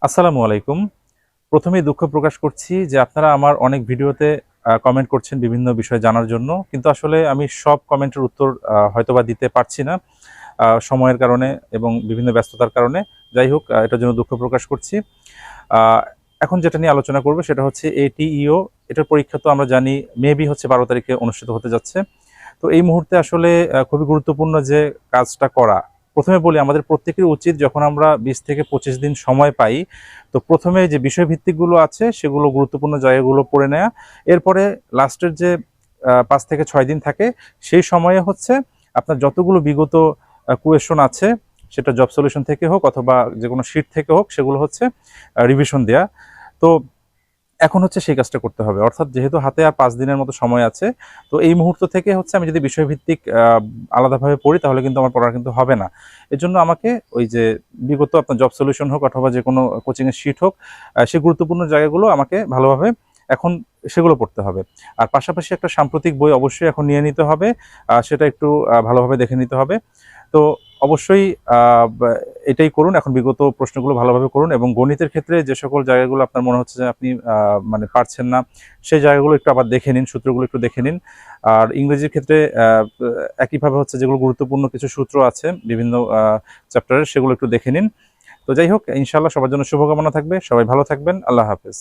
আসসালামু আলাইকুম। প্রথমেই দুঃখ প্রকাশ করছি যে আপনারা আমার অনেক ভিডিওতে কমেন্ট করছেন বিভিন্ন বিষয় জানার জন্য। কিন্তু আসলে আমি সব কমেন্টের উত্তর হয়তোবা দিতে পারছি না সময়ের কারণে এবং বিভিন্ন ব্যস্ততার কারণে। যাই হোক, এটার জন্য দুঃখ প্রকাশ করছি। আ এখন যেটা নিয়ে আলোচনা করব সেটা হচ্ছে ATEO। এটার পরীক্ষা তো আমরা জানি মেবি হচ্ছে ১২ তারিখে অনুষ্ঠিত হতে যাচ্ছে। তো এই মুহূর্তে আসলে খুবই গুরুত্বপূর্ণ যে কাজটা করা। প্রথমে বলি, আমাদের প্রত্যেকের উচিত যখন আমরা ২০ থেকে ২৫ দিন সময় পাই, তো প্রথমে যে বিষয়ভিত্তিকগুলো আছে সেগুলো গুরুত্বপূর্ণ জায়গাগুলো পড়ে নেয়া। এরপরে লাস্টের যে ৫ থেকে ৬ দিন থাকে সেই সময়ে হচ্ছে আপনার যতগুলো বিগত কোয়েশন আছে, সেটা জব সলিউশন থেকে হোক অথবা যেকোনো শিট থেকে হোক, সেগুলো হচ্ছে রিভিশন দেয়া। তো এখন হচ্ছে সেই কাজটা করতে হবে। অর্থাৎ যেহেতু হাতে আর ৫ দিনের মতো সময় আছে, তো এই মুহূর্ত থেকে হচ্ছে আমি যদি বিষয়ভিত্তিক আলাদাভাবে পড়ি তাহলে কিন্তু আমার পড়া কিন্তু হবে না। এজন্য আমাকে ওই যে বিগত আপনার জব সলিউশন হোক অথবা যেকোনো কোচিংয়ের শিট হোক, সেই গুরুত্বপূর্ণ জায়গাগুলো আমাকে ভালোভাবে এখন সেগুলো পড়তে হবে। আর পাশাপাশি একটা সাম্প্রতিক বই অবশ্যই এখন নিয়ে নিতে হবে। সেটা একটু ভালোভাবে দেখে নিতে হবে। তো অবশ্যই এটাই করুন। এখন বিগত প্রশ্নগুলো ভালোভাবে করুন এবং গণিতের ক্ষেত্রে যে সকল জায়গাগুলো আপনার মনে হচ্ছে যে আপনি মানে পারছেন না, সেই জায়গাগুলো একটু আবার দেখে নিন, সূত্রগুলো একটু দেখে নিন। আর ইংরেজির ক্ষেত্রে একইভাবে হচ্ছে যেগুলো গুরুত্বপূর্ণ কিছু সূত্র আছে বিভিন্ন চ্যাপ্টারের, সেগুলো একটু দেখে নিন। তো যাই হোক, ইনশাআল্লাহ সবার জন্য শুভকামনা থাকবে। সবাই ভালো থাকবেন। আল্লাহ হাফেজ।